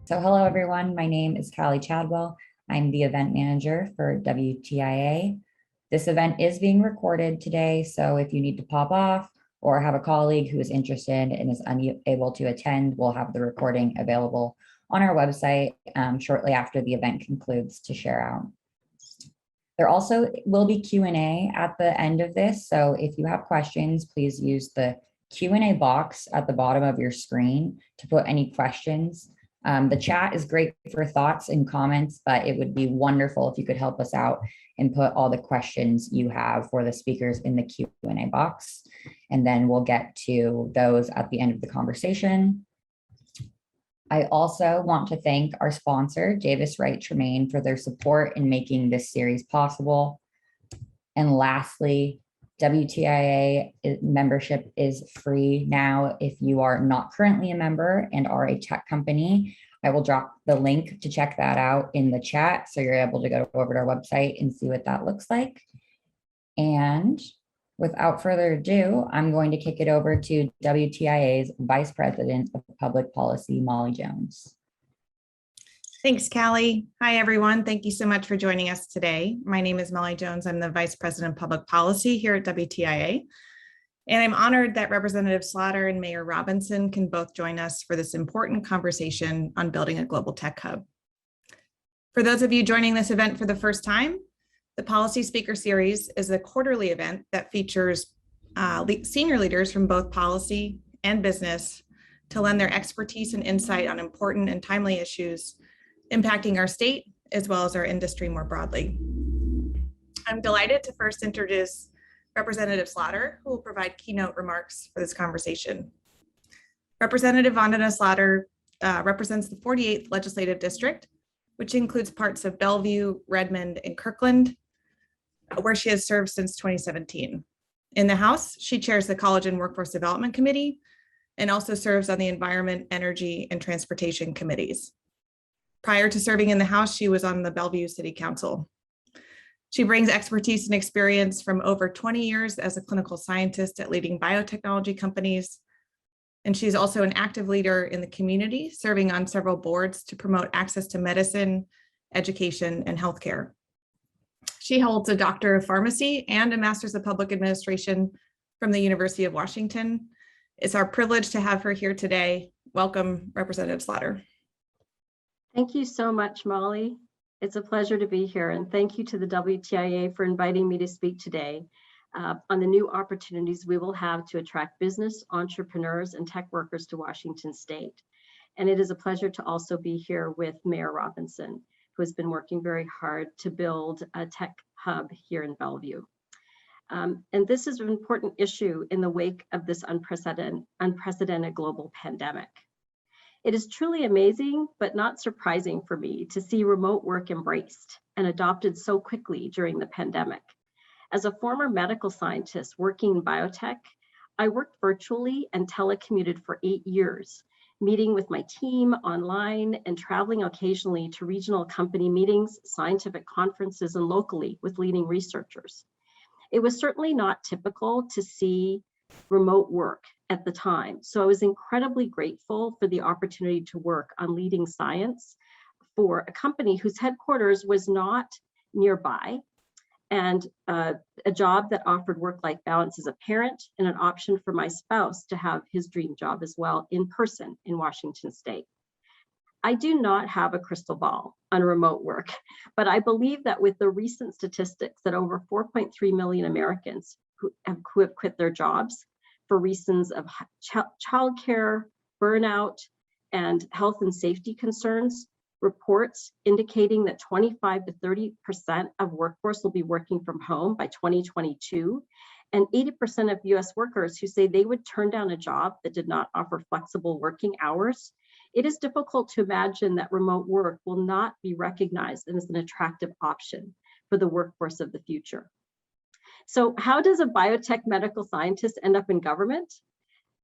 So hello, everyone. My name is Callie Chadwell. I'm the event manager for WTIA. This event is being recorded today, so if you need to pop off or have a colleague who is interested and is unable to attend, we'll have the recording available on our website shortly after the event concludes to share out. There also will be Q&A at the end of this, so if you have questions, please use the Q&A box at the bottom of your screen to put any questions. The chat is great for thoughts and comments, but it would be wonderful if you could help us out and put all the questions you have for the speakers in the Q&A box. And then we'll get to those at the end of the conversation. I also want to thank our sponsor, Davis Wright Tremaine, for their support in making this series possible. And lastly, WTIA membership is free now if you are not currently a member and are a tech company. I will drop the link to check that out in the chat so you're able to go over to our website and see what that looks like. And without further ado, I'm going to kick it over to WTIA's Vice President of Public Policy, Molly Jones. Thanks, Callie. Hi, everyone. Thank you so much for joining us today. My name is Molly Jones. I'm the Vice President of Public Policy here at WTIA. And I'm honored that Representative Slatter and Mayor Robinson can both join us for this important conversation on building a global tech hub. For those of you joining this event for the first time, the Policy Speaker Series is a quarterly event that features senior leaders from both policy and business to lend their expertise and insight on important and timely issues impacting our state as well as our industry more broadly. I'm delighted to first introduce Representative Slatter, who will provide keynote remarks for this conversation. Representative Vandana Slatter represents the 48th Legislative District, which includes parts of Bellevue, Redmond, and Kirkland, where she has served since 2017. In the House, she chairs the College and Workforce Development Committee and also serves on the Environment, Energy, and Transportation Committees. Prior to serving in the House, she was on the Bellevue City Council. She brings expertise and experience from over 20 years as a clinical scientist at leading biotechnology companies. And she's also an active leader in the community, serving on several boards to promote access to medicine, education, and healthcare. She holds a Doctor of Pharmacy and a Master's of Public Administration from the University of Washington. It's our privilege to have her here today. Welcome, Representative Slatter. Thank you so much, Molly. It's a pleasure to be here, and thank you to the WTIA for inviting me to speak today on the new opportunities we will have to attract business, entrepreneurs, and tech workers to Washington State. And it is a pleasure to also be here with Mayor Robinson, who has been working very hard to build a tech hub here in Bellevue. And this is an important issue in the wake of this unprecedented global pandemic. It is truly amazing, but not surprising for me to see remote work embraced and adopted so quickly during the pandemic. As a former medical scientist working in biotech, I worked virtually and telecommuted for 8 years, meeting with my team online and traveling occasionally to regional company meetings, scientific conferences, and locally with leading researchers. It was certainly not typical to see remote work at the time. So I was incredibly grateful for the opportunity to work on leading science for a company whose headquarters was not nearby, and a job that offered work-life balance as a parent and an option for my spouse to have his dream job as well in person in Washington State. I do not have a crystal ball on remote work, but I believe that with the recent statistics that over 4.3 million Americans who have quit their jobs for reasons of childcare, burnout, and health and safety concerns, reports indicating that 25 to 30% of workforce will be working from home by 2022, and 80% of US workers who say they would turn down a job that did not offer flexible working hours. It is difficult to imagine that remote work will not be recognized as an attractive option for the workforce of the future. So how does a biotech medical scientist end up in government?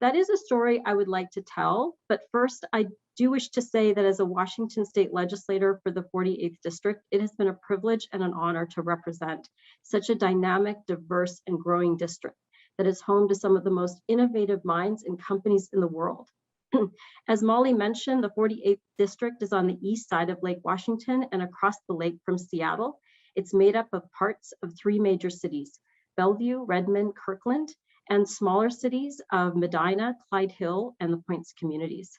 That is a story I would like to tell, but first I do wish to say that as a Washington State legislator for the 48th District, it has been a privilege and an honor to represent such a dynamic, diverse, and growing district that is home to some of the most innovative minds and companies in the world. As Molly mentioned, the 48th district is on the east side of Lake Washington and across the lake from Seattle. It's made up of parts of 3 major cities, Bellevue, Redmond, Kirkland, and smaller cities of Medina, Clyde Hill, and the Points communities.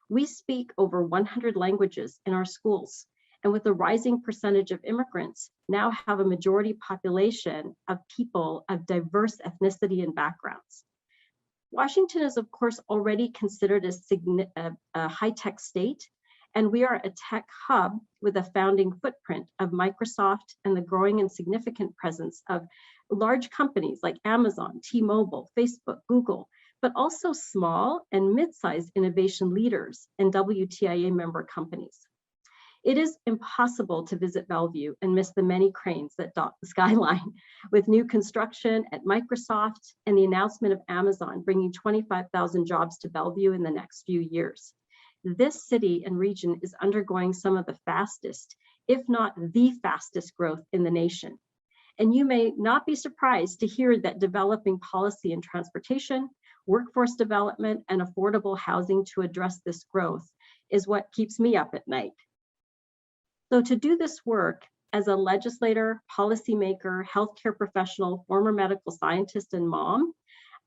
We speak over 100 languages in our schools, and with a rising percentage of immigrants, now have a majority population of people of diverse ethnicity and backgrounds. Washington is, of course, already considered a high-tech state, and we are a tech hub with a founding footprint of Microsoft and the growing and significant presence of large companies like Amazon, T-Mobile, Facebook, Google, but also small and mid-sized innovation leaders and WTIA member companies. It is impossible to visit Bellevue and miss the many cranes that dot the skyline, with new construction at Microsoft and the announcement of Amazon bringing 25,000 jobs to Bellevue in the next few years. This city and region is undergoing some of the fastest, if not the fastest growth in the nation. And you may not be surprised to hear that developing policy in transportation, workforce development, and affordable housing to address this growth is what keeps me up at night. So to do this work as a legislator, policymaker, healthcare professional, former medical scientist, and mom,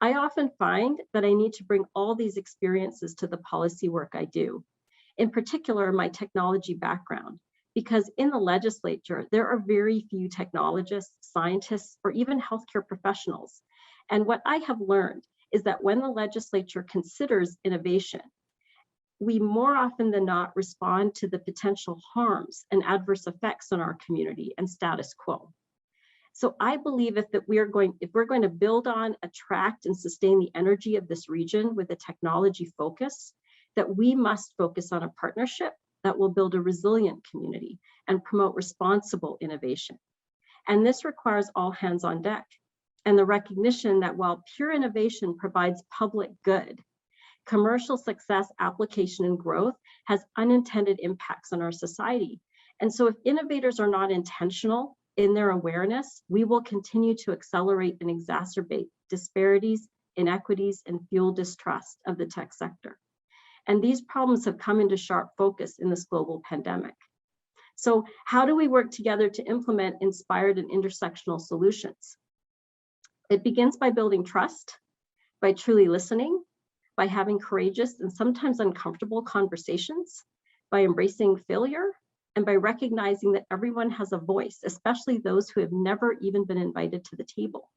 I often find that I need to bring all these experiences to the policy work I do, in particular my technology background, because in the legislature, there are very few technologists, scientists, or even healthcare professionals. And what I have learned is that when the legislature considers innovation, we more often than not respond to the potential harms and adverse effects on our community and status quo. So I believe if we're going to build on, attract, and sustain the energy of this region with a technology focus, that we must focus on a partnership that will build a resilient community and promote responsible innovation. And this requires all hands on deck, and the recognition that while pure innovation provides public good, commercial success, application, and growth has unintended impacts on our society. And so if innovators are not intentional in their awareness, we will continue to accelerate and exacerbate disparities, inequities, and fuel distrust of the tech sector. And these problems have come into sharp focus in this global pandemic. So how do we work together to implement inspired and intersectional solutions? It begins by building trust, by truly listening, by having courageous and sometimes uncomfortable conversations, by embracing failure, and by recognizing that everyone has a voice, especially those who have never even been invited to the table.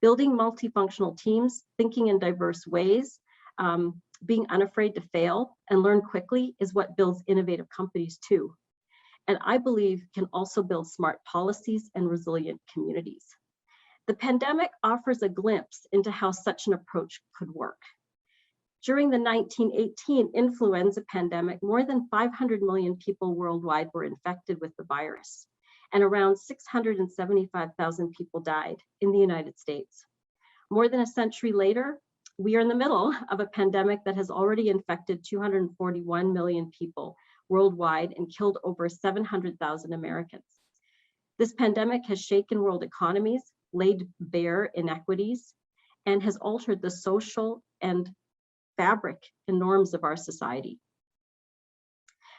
Building multifunctional teams, thinking in diverse ways, being unafraid to fail and learn quickly is what builds innovative companies too. And I believe can also build smart policies and resilient communities. The pandemic offers a glimpse into how such an approach could work. During the 1918 influenza pandemic, more than 500 million people worldwide were infected with the virus, and around 675,000 people died in the United States. More than a century later, we are in the middle of a pandemic that has already infected 241 million people worldwide and killed over 700,000 Americans. This pandemic has shaken world economies, laid bare inequities, and has altered the social and fabric and norms of our society.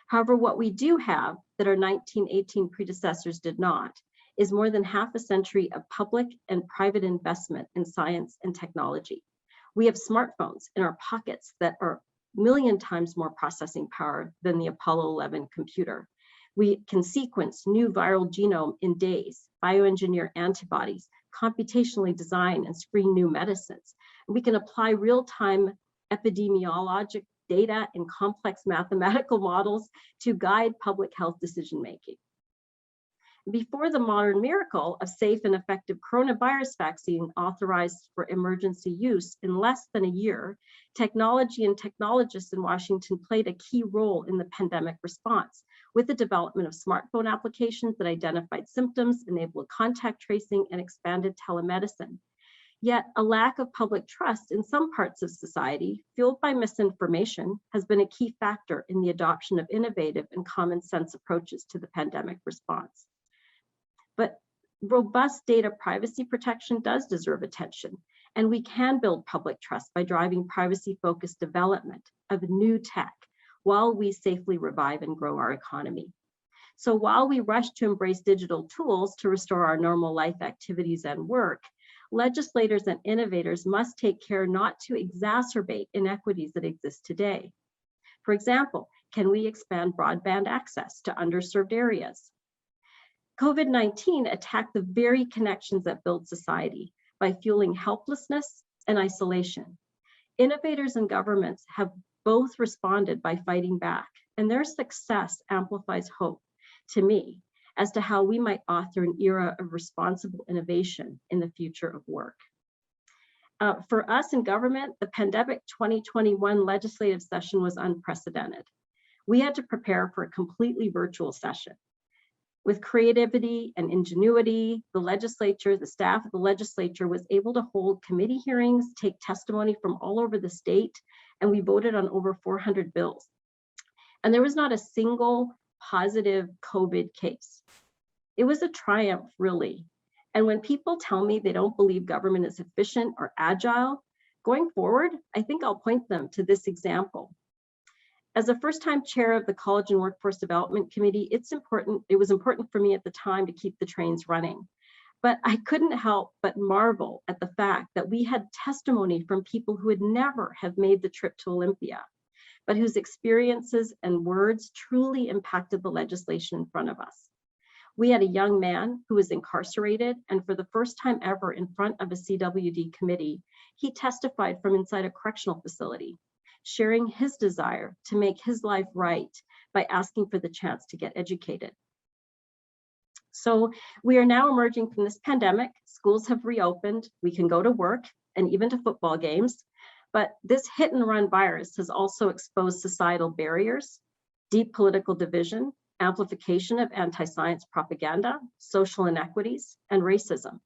However, what we do have that our 1918 predecessors did not is more than half a century of public and private investment in science and technology. We have smartphones in our pockets that are a million times more processing power than the Apollo 11 computer. We can sequence new viral genome in days, bioengineer antibodies, computationally design and screen new medicines. We can apply real-time epidemiologic data and complex mathematical models to guide public health decision-making. Before the modern miracle of safe and effective coronavirus vaccine authorized for emergency use in less than a year, technology and technologists in Washington played a key role in the pandemic response with the development of smartphone applications that identified symptoms, enabled contact tracing, and expanded telemedicine. Yet a lack of public trust in some parts of society, fueled by misinformation, has been a key factor in the adoption of innovative and common sense approaches to the pandemic response. But robust data privacy protection does deserve attention. And we can build public trust by driving privacy-focused development of new tech while we safely revive and grow our economy. So while we rush to embrace digital tools to restore our normal life activities and work, legislators and innovators must take care not to exacerbate inequities that exist today. For example, can we expand broadband access to underserved areas? COVID-19 attacked the very connections that build society by fueling helplessness and isolation. Innovators and governments have both responded by fighting back, and their success amplifies hope to me as to how we might author an era of responsible innovation in the future of work. For us in government, the pandemic 2021 legislative session was unprecedented. We had to prepare for a completely virtual session. With creativity and ingenuity, the staff of the legislature was able to hold committee hearings, take testimony from all over the state, and we voted on over 400 bills. And there was not a single positive COVID case. It was a triumph, really. And when people tell me they don't believe government is efficient or agile, going forward, I think I'll point them to this example. As a first-time chair of the College and Workforce Development Committee, it was important for me at the time to keep the trains running. But I couldn't help but marvel at the fact that we had testimony from people who would never have made the trip to Olympia, but whose experiences and words truly impacted the legislation in front of us. We had a young man who was incarcerated, and for the first time ever in front of a CWD committee, he testified from inside a correctional facility, sharing his desire to make his life right by asking for the chance to get educated. So we are now emerging from this pandemic. Schools have reopened. We can go to work and even to football games. But this hit and run virus has also exposed societal barriers, deep political division, amplification of anti-science propaganda, social inequities, and racism.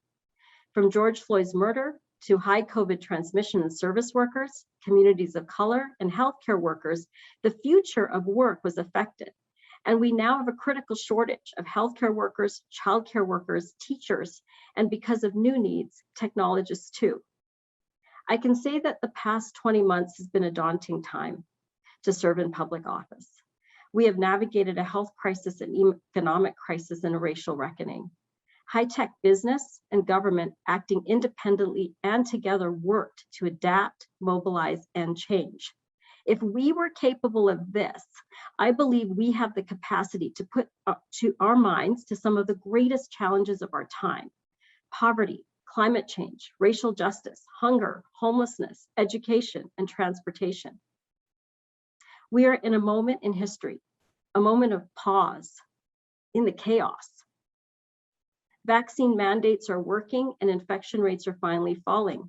From George Floyd's murder to high COVID transmission in service workers, communities of color, and healthcare workers, the future of work was affected. And we now have a critical shortage of healthcare workers, childcare workers, teachers, and because of new needs, technologists too. I can say that the past 20 months has been a daunting time to serve in public office. We have navigated a health crisis, an economic crisis, and a racial reckoning. High-tech business and government acting independently and together worked to adapt, mobilize, and change. If we were capable of this, I believe we have the capacity to put to our minds to some of the greatest challenges of our time: poverty, climate change, racial justice, hunger, homelessness, education, and transportation. We are in a moment in history, a moment of pause in the chaos. Vaccine mandates are working and infection rates are finally falling.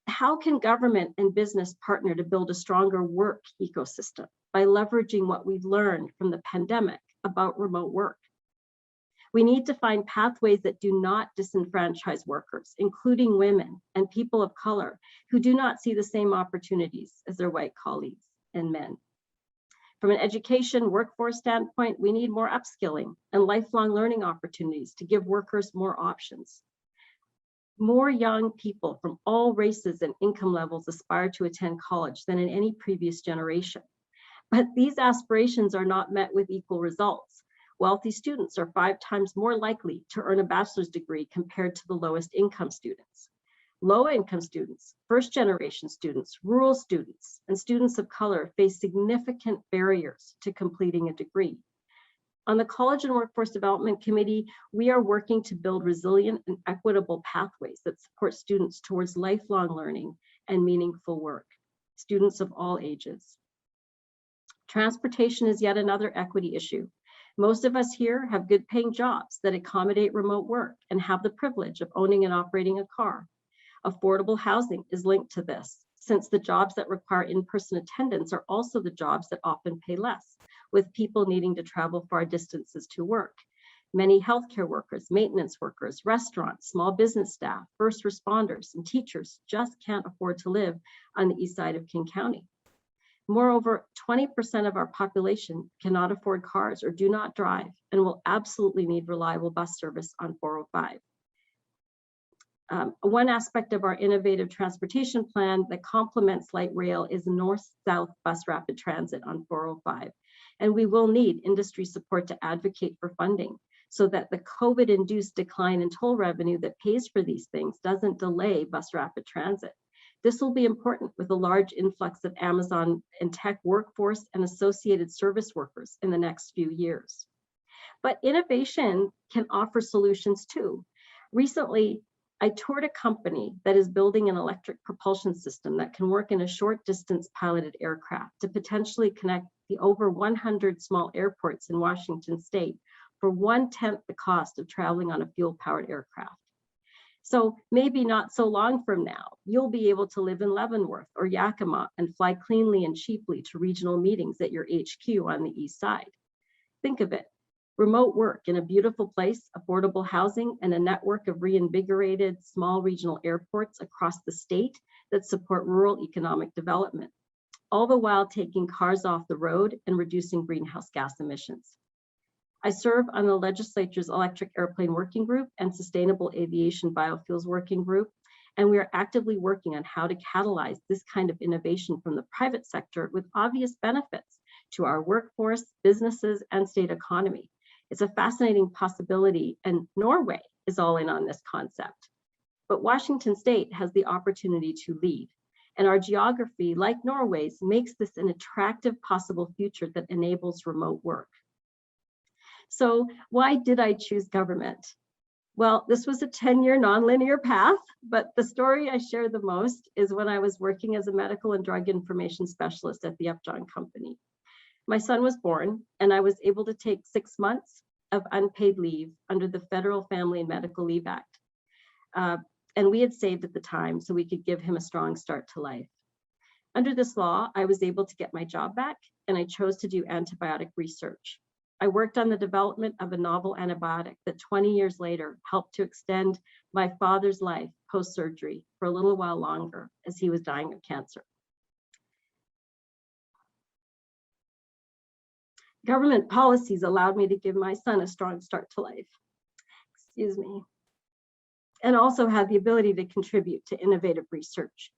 How can government and business partner to build a stronger work ecosystem by leveraging what we've learned from the pandemic about remote work? We need to find pathways that do not disenfranchise workers, including women and people of color who do not see the same opportunities as their white colleagues and men. From an education workforce standpoint, we need more upskilling and lifelong learning opportunities to give workers more options. More young people from all races and income levels aspire to attend college than in any previous generation. But these aspirations are not met with equal results. Wealthy students are 5 times more likely to earn a bachelor's degree compared to the lowest income students. Low-income students, first-generation students, rural students, and students of color face significant barriers to completing a degree. On the College and Workforce Development Committee, we are working to build resilient and equitable pathways that support students towards lifelong learning and meaningful work, students of all ages. Transportation is yet another equity issue. Most of us here have good-paying jobs that accommodate remote work and have the privilege of owning and operating a car. Affordable housing is linked to this, since the jobs that require in-person attendance are also the jobs that often pay less, with people needing to travel far distances to work. Many healthcare workers, maintenance workers, restaurants, small business staff, first responders, and teachers just can't afford to live on the east side of King County. Moreover, 20% of our population cannot afford cars or do not drive and will absolutely need reliable bus service on 405. One aspect of our innovative transportation plan that complements light rail is north-south bus rapid transit on 405. And we will need industry support to advocate for funding so that the COVID-induced decline in toll revenue that pays for these things doesn't delay bus rapid transit. This will be important with a large influx of Amazon and tech workforce and associated service workers in the next few years. But innovation can offer solutions too. Recently, I toured a company that is building an electric propulsion system that can work in a short distance piloted aircraft to potentially connect the over 100 small airports in Washington state for 1/10 the cost of traveling on a fuel powered aircraft. So maybe not so long from now, you'll be able to live in Leavenworth or Yakima and fly cleanly and cheaply to regional meetings at your HQ on the east side. Think of it. Remote work in a beautiful place, affordable housing, and a network of reinvigorated small regional airports across the state that support rural economic development, all the while taking cars off the road and reducing greenhouse gas emissions. I serve on the legislature's Electric Airplane Working Group and Sustainable Aviation Biofuels Working Group, and we are actively working on how to catalyze this kind of innovation from the private sector with obvious benefits to our workforce, businesses, and state economy. It's a fascinating possibility, and Norway is all in on this concept. But Washington state has the opportunity to lead, and our geography, like Norway's, makes this an attractive possible future that enables remote work. So why did I choose government? Well, this was a 10-year nonlinear path, but the story I share the most is when I was working as a medical and drug information specialist at the Upjohn Company. My son was born, and I was able to take 6 months of unpaid leave under the Federal Family and Medical Leave Act. And we had saved at the time so we could give him a strong start to life. Under this law, I was able to get my job back, and I chose to do antibiotic research. I worked on the development of a novel antibiotic that 20 years later helped to extend my father's life post-surgery for a little while longer as he was dying of cancer. Government policies allowed me to give my son a strong start to life, and also had the ability to contribute to innovative research.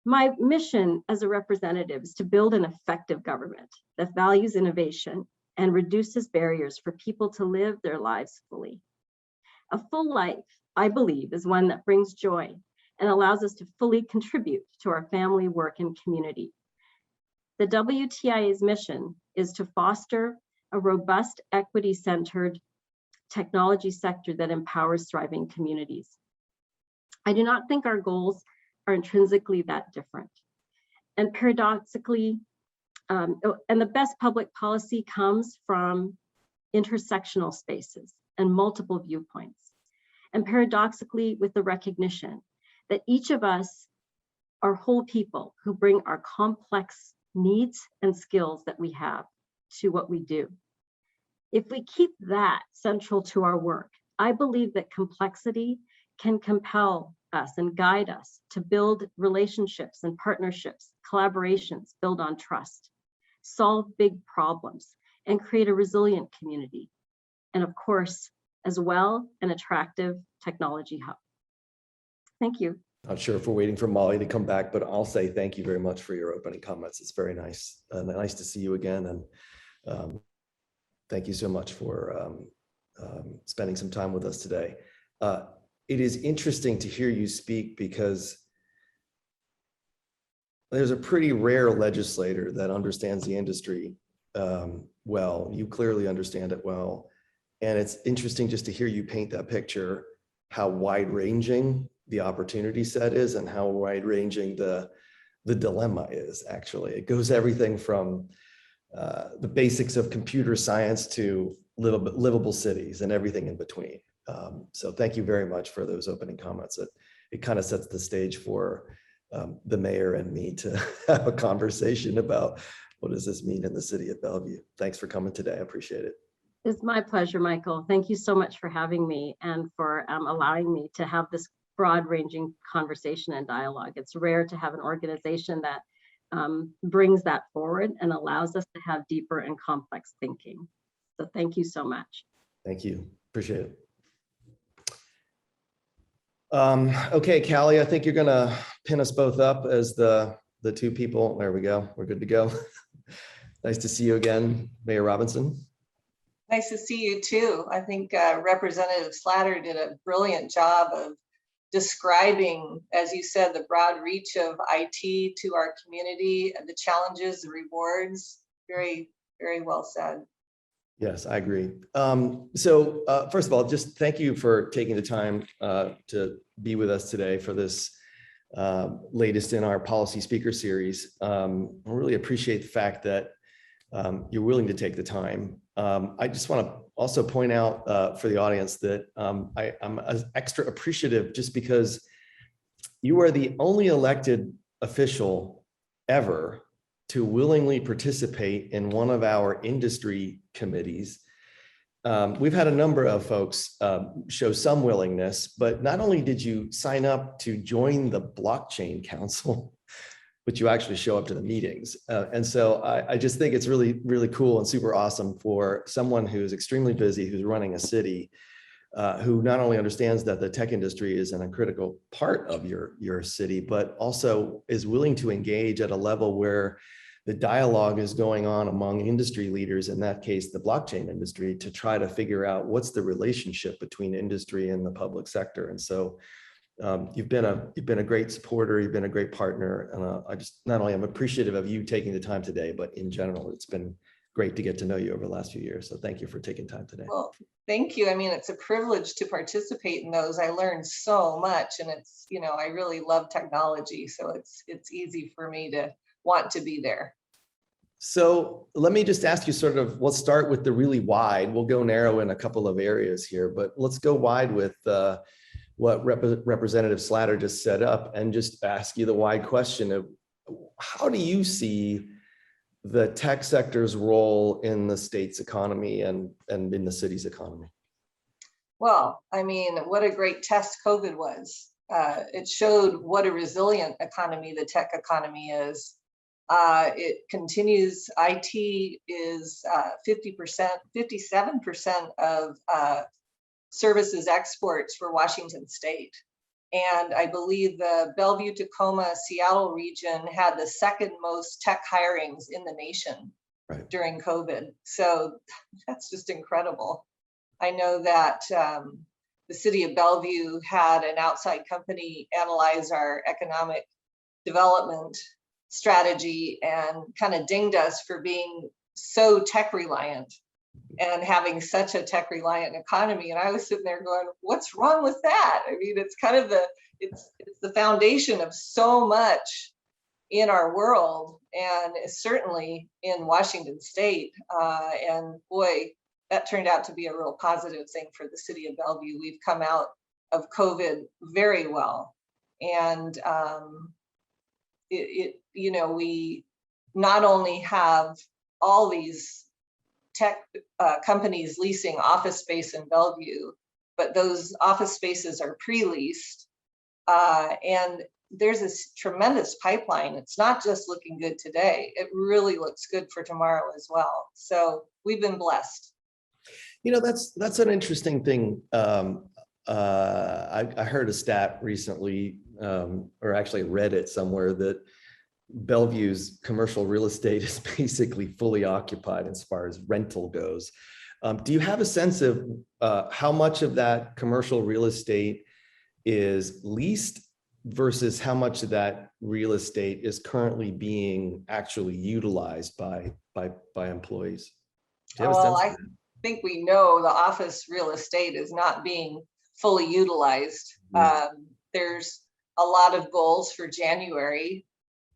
My mission as a representative is to build an effective government that values innovation and reduces barriers for people to live their lives fully. A full life, I believe, is one that brings joy and allows us to fully contribute to our family, work, and community. The WTIA's mission is to foster a robust, equity-centered technology sector that empowers thriving communities. I do not think our goals are intrinsically that different. And paradoxically, and the best public policy comes from intersectional spaces and multiple viewpoints. And paradoxically, with the recognition that each of us are whole people who bring our complex needs and skills that we have to what we do. If we keep that central to our work, I believe that complexity can compel us and guide us to build relationships and partnerships, collaborations, build on trust, solve big problems, and create a resilient community. And of course, as well, an attractive technology hub. Thank you. Not sure if we're waiting for Molly to come back, but I'll say thank you very much for your opening comments. It's very nice. Nice to see you again. And thank you so much for spending some time with us today. It is interesting to hear you speak because there's a pretty rare legislator that understands the industry well. You clearly understand it well. And it's interesting just to hear you paint that picture, how wide-ranging the opportunity set is and how wide-ranging the dilemma is, actually. It goes everything from the basics of computer science to livable cities and everything in between. So thank you very much for those opening comments. It kind of sets the stage for the mayor and me to have a conversation about what does this mean in the city of Bellevue. Thanks for coming today. I appreciate it. It's my pleasure, Michael. Thank you so much for having me and for allowing me to have this broad-ranging conversation and dialogue. It's rare to have an organization that brings that forward and allows us to have deeper and complex thinking. So thank you so much. Thank you. Appreciate it. Okay, Callie, I think you're gonna pin us both up as the two people. There we go. We're good to go. Nice to see you again, Mayor Robinson. Nice to see you too. I think Representative Slatter did a brilliant job of describing, as you said, the broad reach of IT to our community and the challenges, the rewards. Very, very well said. Yes, I agree. So first of all, just thank you for taking the time to be with us today for this latest in our Policy Speaker Series. I really appreciate the fact that you're willing to take the time. I just want to also point out for the audience that I'm extra appreciative just because you are the only elected official ever to willingly participate in one of our industry committees. We've had a number of folks show some willingness, but not only did you sign up to join the Blockchain Council, but you actually show up to the meetings. And so I just think it's really, really cool and super awesome for someone who's extremely busy, who's running a city, who not only understands that the tech industry is a critical part of your city, but also is willing to engage at a level where the dialogue is going on among industry leaders, in that case, the blockchain industry, to try to figure out what's the relationship between industry and the public sector. And so you've been a great supporter, you've been a great partner, and I just not only am appreciative of you taking the time today, but in general, it's been great to get to know you over the last few years. So thank you for taking time today. Well, thank you. I mean, it's a privilege to participate in those. I learned so much, and it's, you know, I really love technology, so it's easy for me to want to be there. So let me just ask you sort of, let's start with the really wide. We'll go narrow in a couple of areas here, but let's go wide with what Representative Slatter just set up and just ask you the wide question of how do you see the tech sector's role in the state's economy and in the city's economy? Well, I mean, what a great test COVID was. It showed what a resilient economy the tech economy is. It continues. IT is 50%, 57% of services exports for Washington State. And I believe the Bellevue, Tacoma, Seattle region had the second most tech hirings in the nation during COVID. So that's just incredible. I know that the City of Bellevue had an outside company analyze our economic development strategy and kind of dinged us for being so tech reliant and having such a tech reliant economy. And I was sitting there going, what's wrong with that? I mean, it's kind of it's the foundation of so much in our world, and certainly in Washington State. And boy, that turned out to be a real positive thing for the City of Bellevue. We've come out of COVID very well. And you know, we not only have all these tech companies leasing office space in Bellevue, but those office spaces are pre-leased. And there's this tremendous pipeline. It's not just looking good today. It really looks good for tomorrow as well. So we've been blessed. You know, that's an interesting thing. I heard a stat recently, or actually read it somewhere, that Bellevue's commercial real estate is basically fully occupied as far as rental goes. Do you have a sense of how much of that commercial real estate is leased versus how much of that real estate is currently being actually utilized by employees? Do you have a sense of that? I think we know the office real estate is not being fully utilized. There's a lot of goals for January,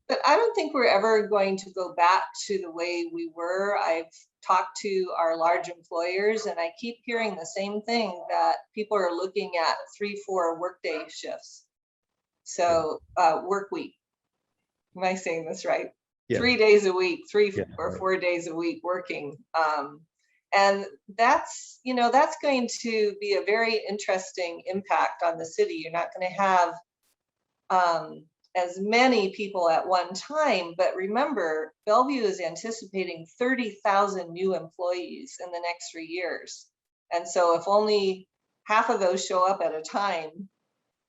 but I don't think we're ever going to go back to the way we were. I've talked to our large employers, and I keep hearing the same thing, that people are looking at 3-4 workday shifts. So work week. Am I saying this right? Yeah. 3 days a week, 3 or 4 days a week working. And that's, you know, that's going to be a very interesting impact on the city. You're not going to have as many people at one time, but remember, Bellevue is anticipating 30,000 new employees in the next 3 years. And so if only half of those show up at a time,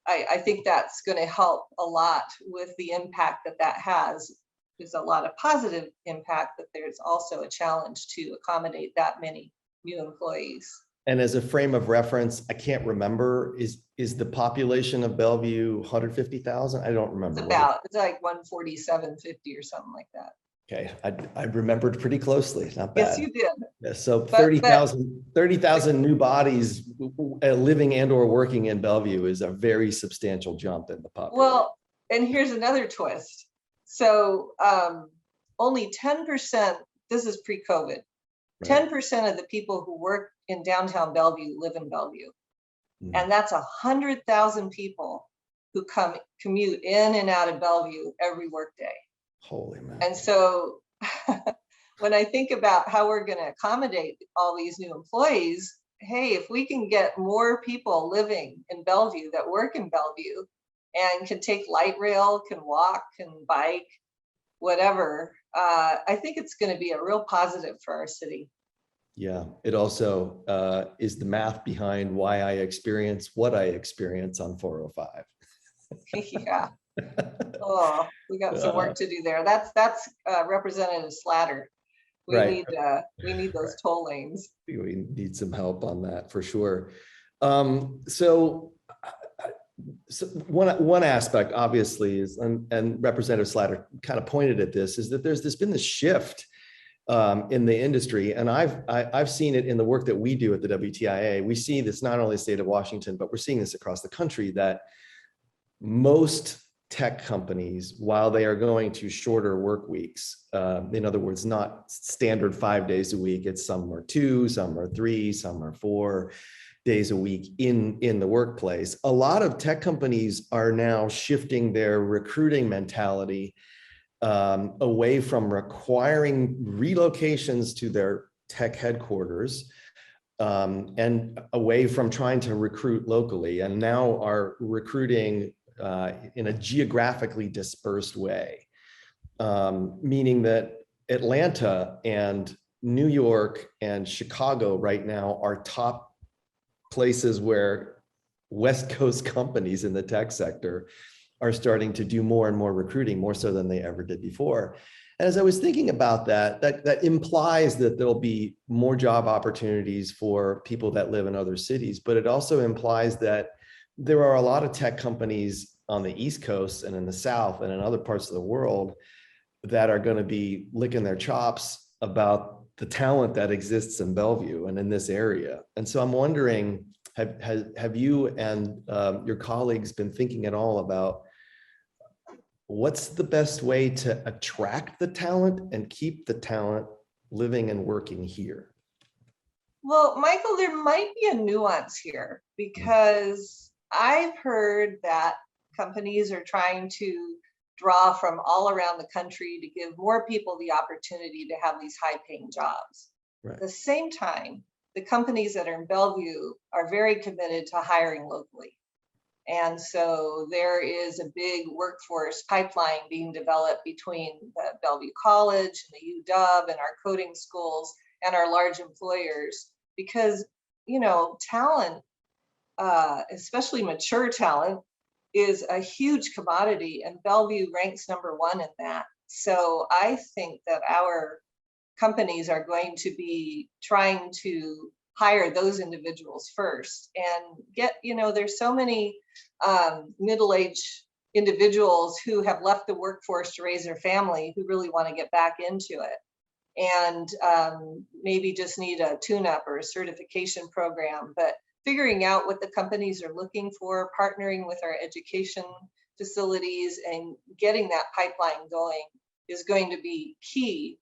I think that's going to help a lot with the impact that that has. There's a lot of positive impact, but there's also a challenge to accommodate that many new employees. And as a frame of reference, I can't remember, is the population of Bellevue 150,000? I don't remember. It's like 14750 or something like that. Okay, I remembered pretty closely, not bad. Yes, you did. Yeah, so 30,000 new bodies living and or working in Bellevue is a very substantial jump in the population. Well, and here's another twist. So only 10%, this is pre-COVID, 10% of the people who work in downtown Bellevue live in Bellevue. And that's 100,000 people who commute in and out of Bellevue every workday. Holy man. And so when I think about how we're going to accommodate all these new employees, hey, if we can get more people living in Bellevue that work in Bellevue and can take light rail, can walk, can bike, whatever, I think it's going to be a real positive for our city. Yeah, it also is the math behind why I experience what I experience on 405. Yeah. Oh, we got some work to do there. That's Representative Slatter. We need those toll lanes. We need some help on that for sure. So one aspect obviously is, and Representative Slatter kind of pointed at this, is that there's been this shift in the industry, and I've seen it in the work that we do at the WTIA. We see this not only in the state of Washington, but we're seeing this across the country, that most tech companies, while they are going to shorter work weeks, in other words, not standard 5 days a week, it's some are 2, some are 3, some are 4 days a week in the workplace. A lot of tech companies are now shifting their recruiting mentality away from requiring relocations to their tech headquarters and away from trying to recruit locally, and now are recruiting in a geographically dispersed way, meaning that Atlanta and New York and Chicago right now are top places where West Coast companies in the tech sector are starting to do more and more recruiting, more so than they ever did before. And as I was thinking about that implies that there'll be more job opportunities for people that live in other cities, but it also implies that there are a lot of tech companies on the East Coast and in the South and in other parts of the world that are going to be licking their chops about the talent that exists in Bellevue and in this area. And so I'm wondering, have you and your colleagues been thinking at all about what's the best way to attract the talent and keep the talent living and working here? Well, Michael, there might be a nuance here, because I've heard that companies are trying to draw from all around the country to give more people the opportunity to have these high-paying jobs. Right. At the same time, the companies that are in Bellevue are very committed to hiring locally. And so there is a big workforce pipeline being developed between the Bellevue College and the UW and our coding schools and our large employers, because, you know, talent, especially mature talent, is a huge commodity, and Bellevue ranks #1 in that. So I think that our companies are going to be trying to hire those individuals first and get, you know, there's so many middle-aged individuals who have left the workforce to raise their family who really want to get back into it, and maybe just need a tune-up or a certification program. But figuring out what the companies are looking for, partnering with our education facilities and getting that pipeline going is going to be key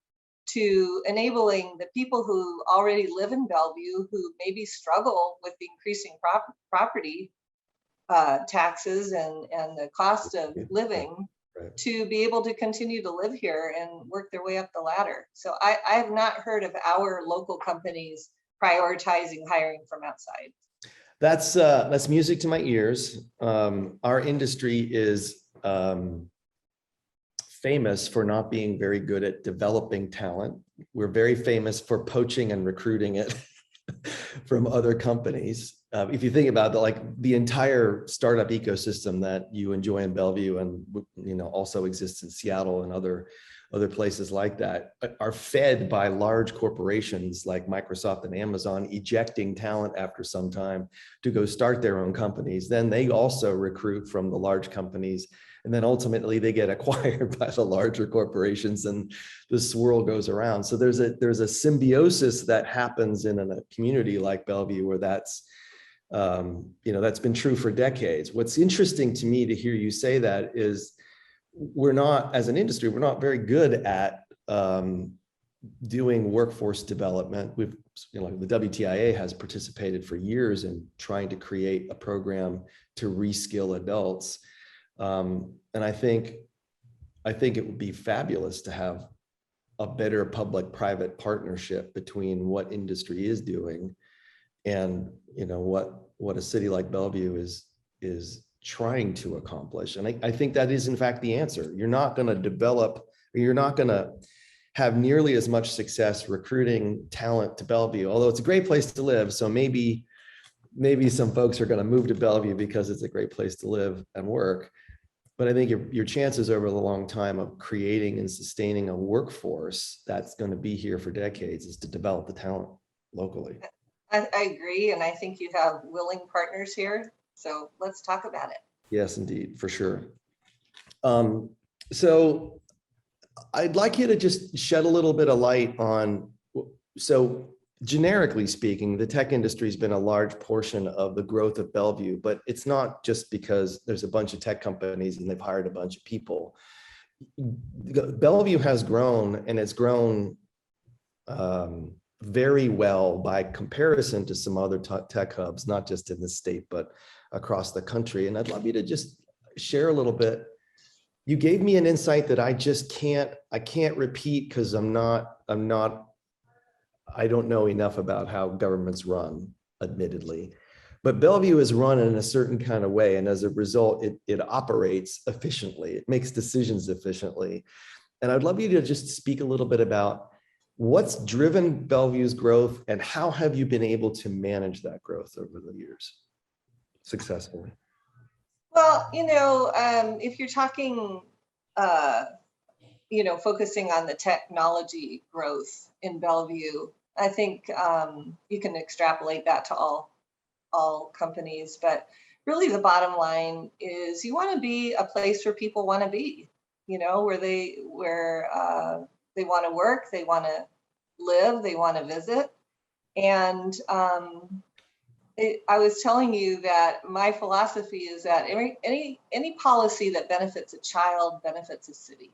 to enabling the people who already live in Bellevue, who maybe struggle with the increasing property taxes and the cost of living, right, to be able to continue to live here and work their way up the ladder. So I have not heard of our local companies prioritizing hiring from outside. That's music to my ears. Our industry is famous for not being very good at developing talent. We're very famous for poaching and recruiting it. from other companies. If you think about the entire startup ecosystem that you enjoy in Bellevue and also exists in Seattle and other places like that, are fed by large corporations like Microsoft and Amazon, ejecting talent after some time to go start their own companies. Then they also recruit from the large companies, and then ultimately they get acquired by the larger corporations, and the swirl goes around. So there's a symbiosis that happens in a community like Bellevue where that's been true for decades. What's interesting to me to hear you say that is, we're not, as an industry, we're not very good at doing workforce development. The WTIA has participated for years in trying to create a program to reskill adults. And I think it would be fabulous to have a better public-private partnership between what industry is doing and what a city like Bellevue is trying to accomplish. And I think that is in fact the answer. You're not going to have nearly as much success recruiting talent to Bellevue, although it's a great place to live. So maybe some folks are going to move to Bellevue because it's a great place to live and work. But I think your chances over the long time of creating and sustaining a workforce that's going to be here for decades is to develop the talent locally. I agree. And I think you have willing partners here. So let's talk about it. Yes, indeed, for sure. So I'd like you to just shed a little bit of light on, so generically speaking, the tech industry has been a large portion of the growth of Bellevue, but it's not just because there's a bunch of tech companies and they've hired a bunch of people. Bellevue has grown, and it's grown very well by comparison to some other tech hubs, not just in the state, but across the country. And I'd love you to just share a little bit. You gave me an insight that I can't repeat because I don't know enough about how governments run, admittedly. But Bellevue is run in a certain kind of way. And as a result, it operates efficiently. It makes decisions efficiently. And I'd love you to just speak a little bit about what's driven Bellevue's growth and how have you been able to manage that growth over the years successfully? Well, if you're talking, focusing on the technology growth in Bellevue, I think you can extrapolate that to all companies. But really, the bottom line is you want to be a place where people want to be, where they want to work, they want to live, they want to visit. And I was telling you that my philosophy is that any policy that benefits a child benefits a city.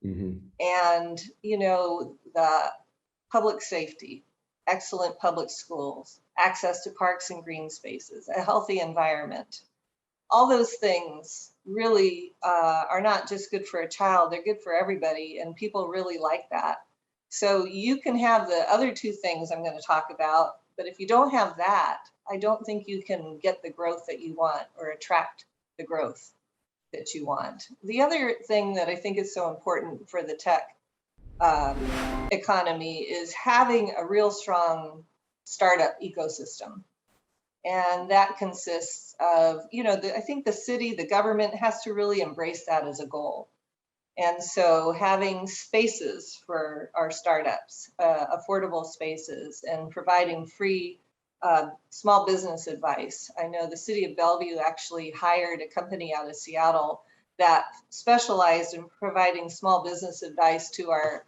Mm-hmm. And, the public safety, excellent public schools, access to parks and green spaces, a healthy environment, all those things really are not just good for a child, they're good for everybody. And people really like that. So you can have the other two things I'm going to talk about, but if you don't have that, I don't think you can get the growth that you want or attract the growth that you want. The other thing that I think is so important for the tech economy is having a real strong startup ecosystem. And that consists of, I think the city, the government has to really embrace that as a goal. And so having spaces for our startups, affordable spaces, and providing free small business advice. I know the City of Bellevue actually hired a company out of Seattle that specialized in providing small business advice to our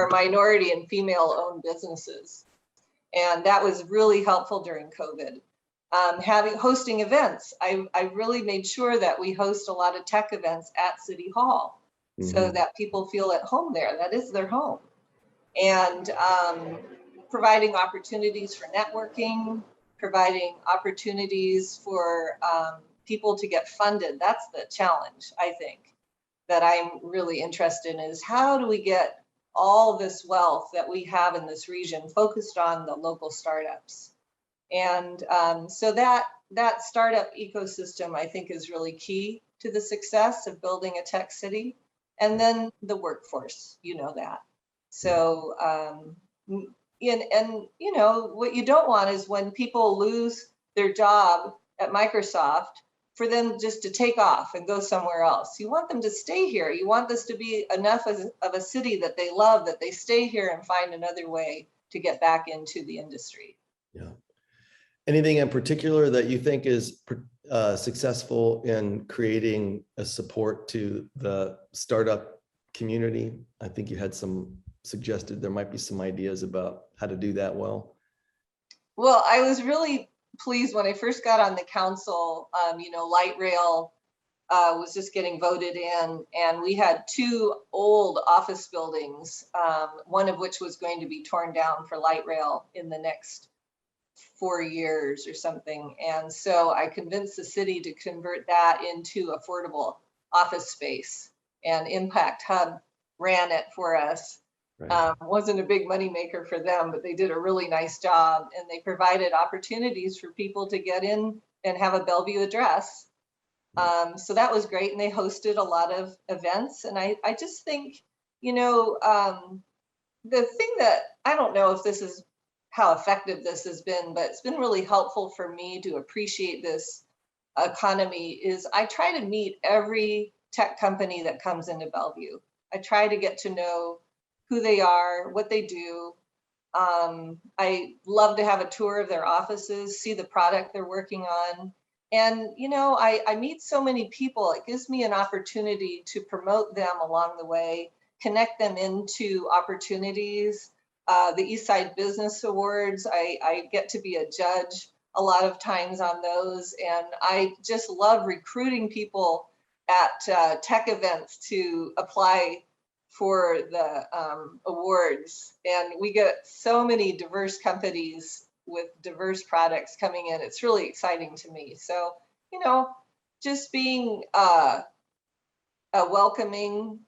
minority and female-owned businesses. And that was really helpful during COVID. Hosting events, I really made sure that we host a lot of tech events at City Hall, mm-hmm. so that people feel at home there. That is their home. And providing opportunities for networking, providing opportunities for people to get funded. That's the challenge, I think, that I'm really interested in, is how do we get all this wealth that we have in this region focused on the local startups? And so that startup ecosystem, I think, is really key to the success of building a tech city. And then the workforce, that. So, and you know, what you don't want is when people lose their job at Microsoft for them just to take off and go somewhere else. You want them to stay here. You want this to be enough of a city that they love, that they stay here and find another way to get back into the industry. Yeah. Anything in particular that you think is successful in creating a support to the startup community? I think you had some suggested there might be some ideas about how to do that well. Well, I was really pleased when I first got on the council. You know, light rail was just getting voted in, and we had 2 old office buildings, one of which was going to be torn down for light rail in the next 4 years or something. And so I convinced the city to convert that into affordable office space, and Impact Hub ran it for us. Right. Wasn't a big money maker for them, but they did a really nice job, and they provided opportunities for people to get in and have a Bellevue address. So that was great, and they hosted a lot of events. And I just think, you know, the thing that I don't know if this is how effective this has been, but it's been really helpful for me to appreciate this economy is I try to meet every tech company that comes into Bellevue. I try to get to know who they are, what they do. I love to have a tour of their offices, see the product they're working on. And, you know, I meet so many people. It gives me an opportunity to promote them along the way, connect them into opportunities. The Eastside Business Awards, I get to be a judge a lot of times on those. And I just love recruiting people at tech events to apply for the awards. And we get so many diverse companies with diverse products coming in. It's really exciting to me. So, you know, just being a welcoming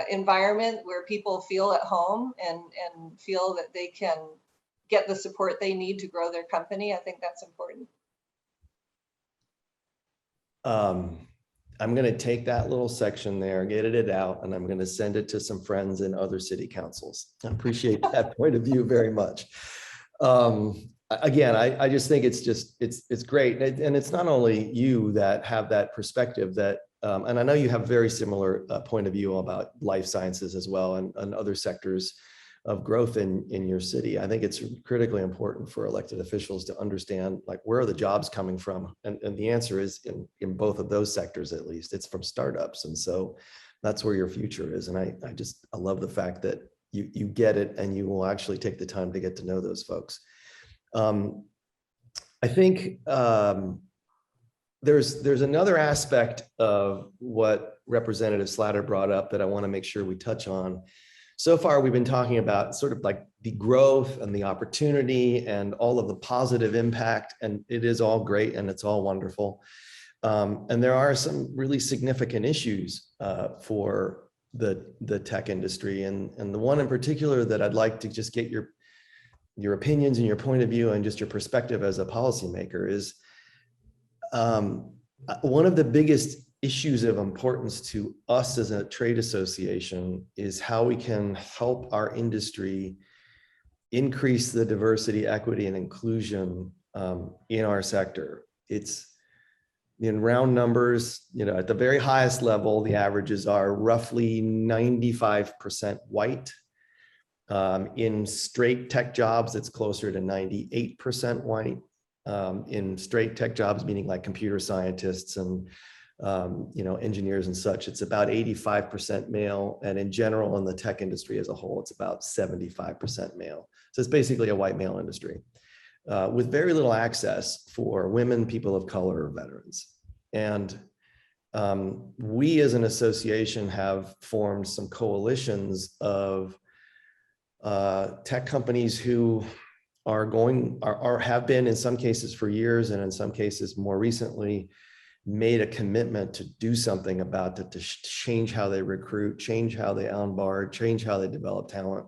environment where people feel at home and feel that they can get the support they need to grow their company. I think that's important. I'm going to take that little section there, get it out, and I'm going to send it to some friends in other city councils. I appreciate that point of view very much. Again, I just think it's great. And it's not only you that have that perspective that, and I know you have a very similar point of view about life sciences as well and other sectors of growth in your city. I think it's critically important for elected officials to understand, like, where are the jobs coming from? And the answer is in both of those sectors, at least, it's from startups. And so that's where your future is. And I love the fact that you get it and you will actually take the time to get to know those folks. I think there's another aspect of what Representative Slatter brought up that I want to make sure we touch on. So far, we've been talking about sort of like the growth and the opportunity and all of the positive impact, and it is all great and it's all wonderful. And there are some really significant issues for the tech industry. And the one in particular that I'd like to just get your opinions and your point of view and just your perspective as a policymaker is one of the biggest issues of importance to us as a trade association is how we can help our industry increase the diversity, equity, and inclusion in our sector. It's in round numbers, you know, at the very highest level, the averages are roughly 95% white. In straight tech jobs, it's closer to 98% white. In straight tech jobs, meaning like computer scientists and engineers and such, it's about 85% male. And in general, in the tech industry as a whole, it's about 75% male. So it's basically a white male industry with very little access for women, people of color, or veterans. And we as an association have formed some coalitions of tech companies who have been in some cases for years and in some cases more recently made a commitment to do something about it, to change how they recruit, change how they onboard, change how they develop talent.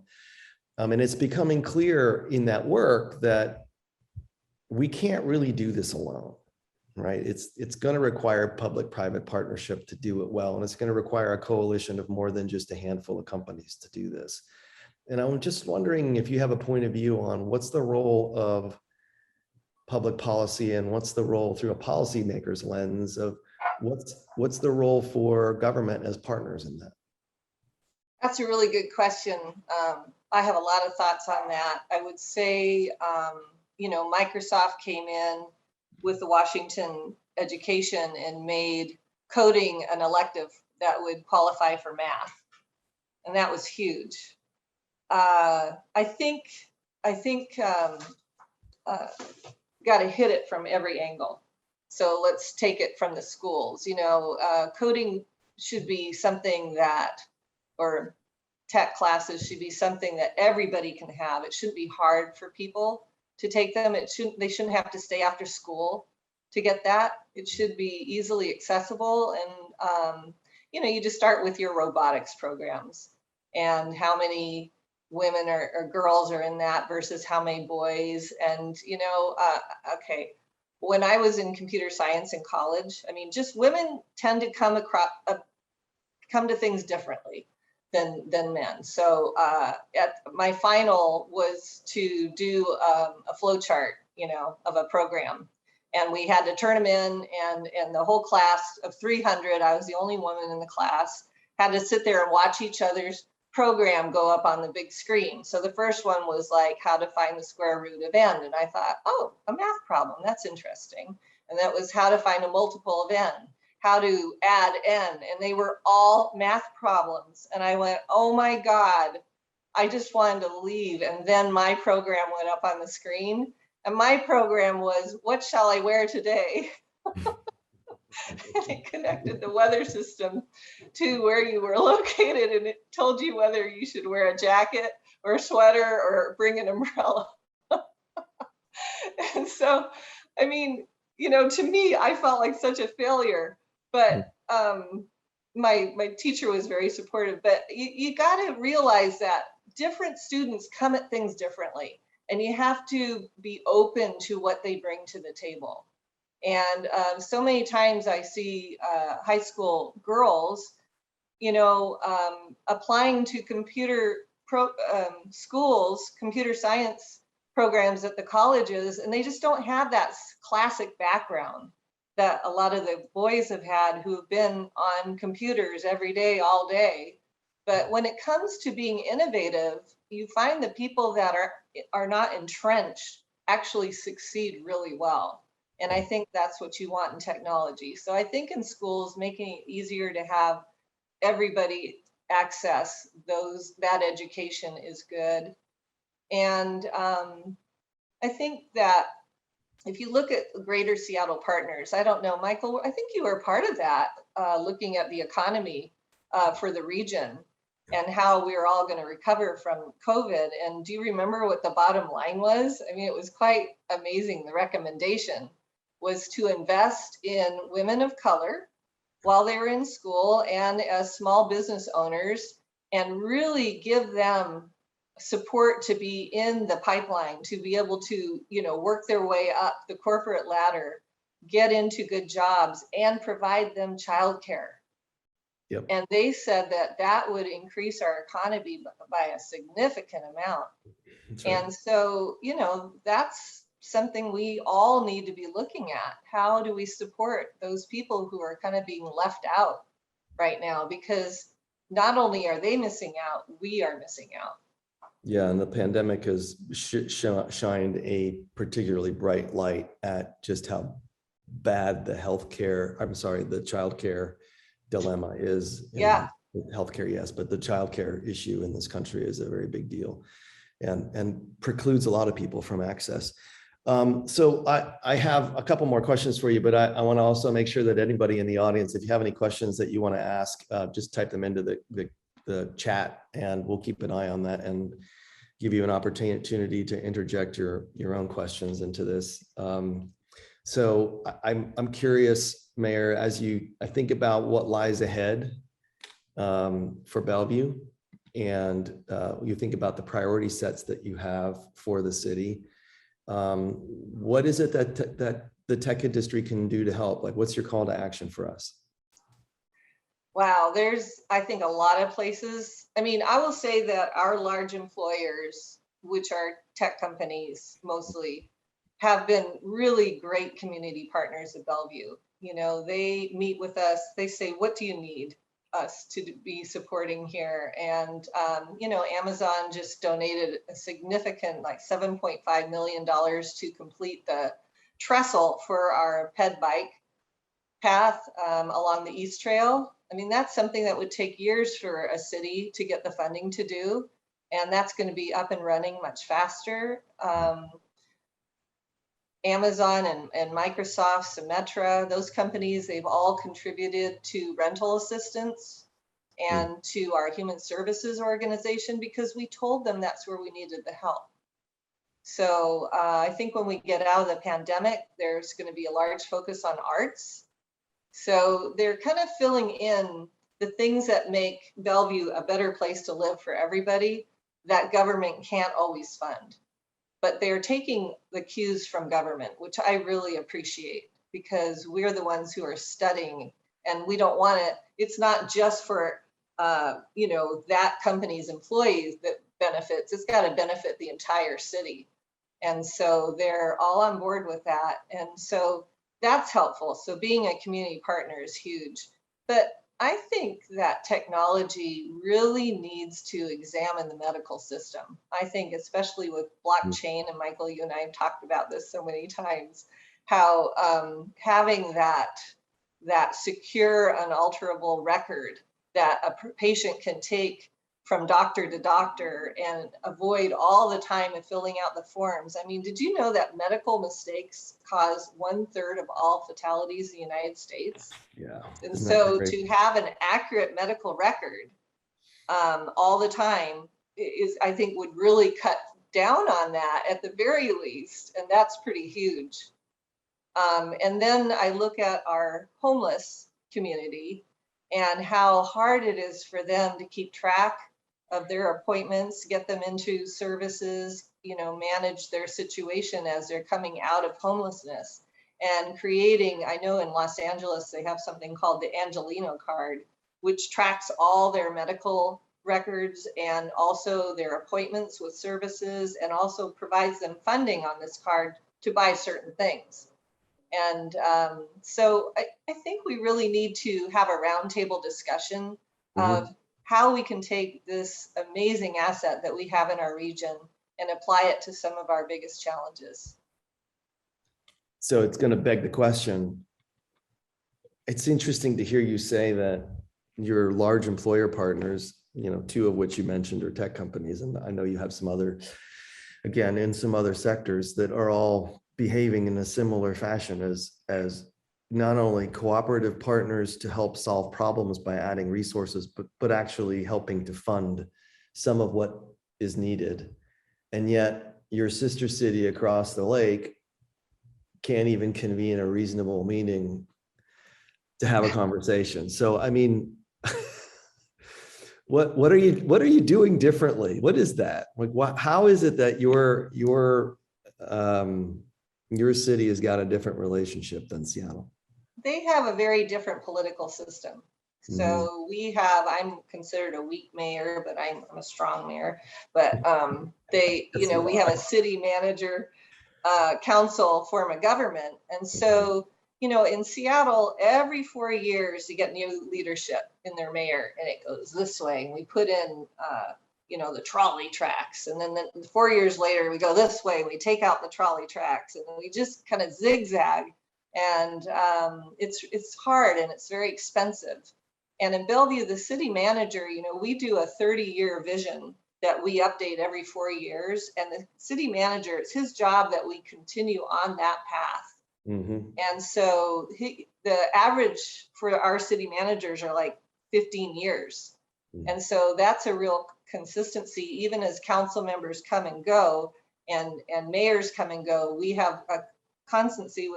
And it's becoming clear in that work that we can't really do this alone, right? It's going to require public-private partnership to do it well. And it's going to require a coalition of more than just a handful of companies to do this. And I'm just wondering if you have a point of view on what's the role of public policy and what's the role through a policymaker's lens of what's the role for government as partners in that? That's a really good question. I have a lot of thoughts on that. I would say, Microsoft came in with the Washington education and made coding an elective that would qualify for math. And that was huge. I think got to hit it from every angle. So let's take it from the schools. Coding should be something that, or tech classes should be something that everybody can have. It shouldn't be hard for people to take them. They shouldn't have to stay after school to get that. It should be easily accessible. And, you just start with your robotics programs and how many women or girls are in that versus how many boys. And, okay, when I was in computer science in college, just women tend to come to things differently than men. So at my final was to do a flow chart, of a program. And we had to turn them in, and the whole class of 300, I was the only woman in the class, had to sit there and watch each other's program go up on the big screen. So the first one was like how to find the square root of n. And I thought, oh, a math problem, that's interesting. And that was how to find a multiple of n, how to add n. And they were all math problems. And I went, oh my God, I just wanted to leave. And then my program went up on the screen. And my program was, what shall I wear today? It connected the weather system to where you were located, and it told you whether you should wear a jacket or a sweater or bring an umbrella. And so, to me, I felt like such a failure, but my teacher was very supportive. But you got to realize that different students come at things differently, and you have to be open to what they bring to the table. And so many times I see high school girls, applying to schools, computer science programs at the colleges, and they just don't have that classic background that a lot of the boys have had who have been on computers every day, all day. But when it comes to being innovative, you find the people that are not entrenched actually succeed really well. And I think that's what you want in technology. So I think in schools, making it easier to have everybody access that education is good. And I think that if you look at Greater Seattle Partners, I don't know, Michael, I think you were part of that, looking at the economy for the region and how we were all going to recover from COVID. And do you remember what the bottom line was? It was quite amazing. The recommendation was to invest in women of color while they were in school and as small business owners, and really give them support to be in the pipeline, to be able to, work their way up the corporate ladder, get into good jobs, and provide them childcare. Yep. And they said that would increase our economy by a significant amount. That's right. And so, that's something we all need to be looking at. How do we support those people who are kind of being left out right now? Because not only are they missing out, we are missing out. Yeah, and the pandemic has shined a particularly bright light at just how bad the childcare dilemma is. Yeah. Healthcare, yes, but the childcare issue in this country is a very big deal, and precludes a lot of people from access. So I have a couple more questions for you, but I want to also make sure that anybody in the audience, if you have any questions that you want to ask, just type them into the chat, and we'll keep an eye on that and give you an opportunity to interject your own questions into this. So I'm curious, Mayor, as I think about what lies ahead for Bellevue, and you think about the priority sets that you have for the city. What is it that the tech industry can do to help? Like, what's your call to action for us? Wow, there's, I think, a lot of places. I mean, I will say that our large employers, which are tech companies mostly, have been really great community partners at Bellevue. You know, they meet with us, they say, what do you need us to be supporting here? And, you know, Amazon just donated a significant, like $7.5 million to complete the trestle for our ped bike path along the East Trail. I mean, that's something that would take years for a city to get the funding to do. And that's going to be up and running much faster. Amazon and Microsoft, Symetra, those companies, they've all contributed to rental assistance and to our human services organization because we told them that's where we needed the help. So I think when we get out of the pandemic, there's going to be a large focus on arts. So they're kind of filling in the things that make Bellevue a better place to live for everybody that government can't always fund. But they're taking the cues from government, which I really appreciate because we're the ones who are studying and we don't want it. It's not just for, you know, that company's employees that benefits, it's got to benefit the entire city. And so they're all on board with that. And so that's helpful. So being a community partner is huge. But I think that technology really needs to examine the medical system. I think especially with blockchain, and Michael, you and I have talked about this so many times, how having that secure, unalterable record that a patient can take from doctor to doctor and avoid all the time of filling out the forms. I mean, did you know that medical mistakes cause 1/3 of all fatalities in the United States? Yeah. And so to have an accurate medical record all the time is, I think, would really cut down on that at the very least. And that's pretty huge. And then I look at our homeless community and how hard it is for them to keep track of their appointments, get them into services, you know, manage their situation as they're coming out of homelessness and creating, I know in Los Angeles, they have something called the Angelino card, which tracks all their medical records and also their appointments with services and also provides them funding on this card to buy certain things. And so I think we really need to have a roundtable discussion of how we can take this amazing asset that we have in our region and apply it to some of our biggest challenges. So it's going to beg the question. It's interesting to hear you say that your large employer partners, you know, 2 of which you mentioned are tech companies, and I know you have some other, again, in some other sectors that are all behaving in a similar fashion as not only cooperative partners to help solve problems by adding resources, but actually helping to fund some of what is needed. And yet your sister city across the lake can't even convene a reasonable meeting to have a conversation. So, I mean, what are you doing differently? What is that? Like, how is it that your city has got a different relationship than Seattle? They have a very different political system. So we have, I'm considered a weak mayor, but I'm a strong mayor. But they, you know, we have a city manager, council form of government. And so, you know, in Seattle, every 4 years you get new leadership in their mayor and it goes this way. And we put in, you know, the trolley tracks. And then 4 years later, we go this way, we take out the trolley tracks and we just kind of zigzag. And it's hard and it's very expensive. And in Bellevue, the city manager, you know, we do a 30-year vision that we update every 4 years. And the city manager, it's his job that we continue on that path. And so the average for our city managers are like 15 years. And so that's a real consistency, even as council members come and go and mayors come and go, we have a consistency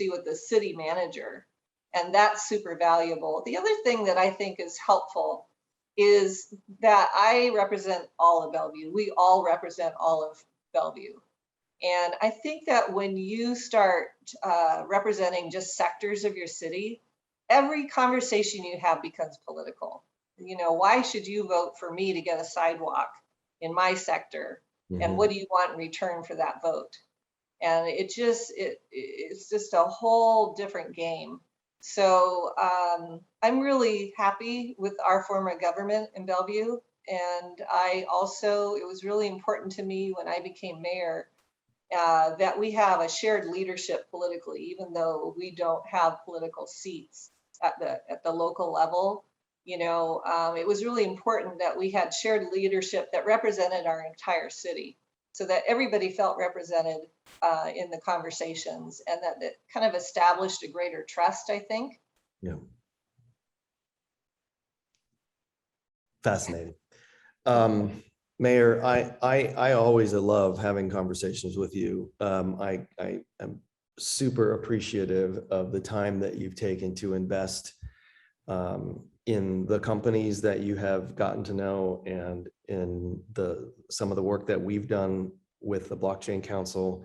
with the city manager. And that's super valuable. The other thing that I think is helpful is that I represent all of Bellevue. We all represent all of Bellevue. And I think that when you start representing just sectors of your city every conversation you have becomes political. You know, why should you vote for me to get a sidewalk in my sector? And what do you want in return for that vote? And it's just a whole different game. So I'm really happy with our form of government in Bellevue. And it was really important to me when I became mayor that we have a shared leadership politically, even though we don't have political seats at the local level. You know, it was really important that we had shared leadership that represented our entire city, so that everybody felt represented in the conversations, and that it kind of established a greater trust, I think. Yeah. Fascinating. Mayor, I always love having conversations with you. I am super appreciative of the time that you've taken to invest in the companies that you have gotten to know, and in some of the work that we've done with the Blockchain Council.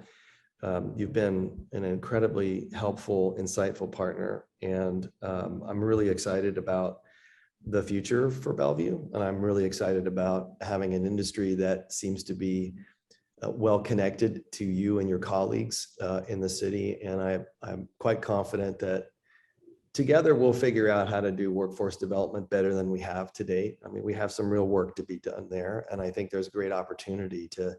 You've been an incredibly helpful, insightful partner, and I'm really excited about the future for Bellevue, and I'm really excited about having an industry that seems to be well connected to you and your colleagues in the city. And I'm quite confident that together we'll figure out how to do workforce development better than we have to date. I mean, we have some real work to be done there, and I think there's a great opportunity to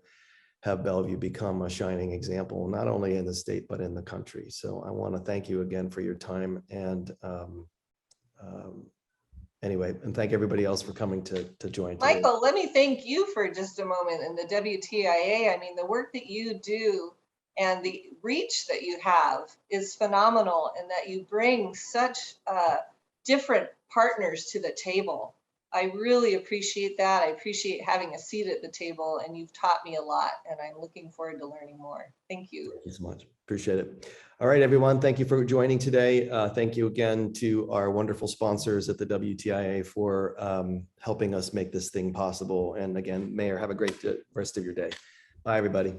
have Bellevue become a shining example, not only in the state, but in the country. So I want to thank you again for your time. And anyway, and thank everybody else for coming to join today. Michael, let me thank you for just a moment in the WTIA. I mean, the work that you do and the reach that you have is phenomenal, and that you bring such different partners to the table. I really appreciate that. I appreciate having a seat at the table, and you've taught me a lot, and I'm looking forward to learning more. Thank you. Thank you so much. Appreciate it. All right, everyone. Thank you for joining today. Thank you again to our wonderful sponsors at the WTIA for helping us make this thing possible. And again, Mayor, have a great rest of your day. Bye, everybody.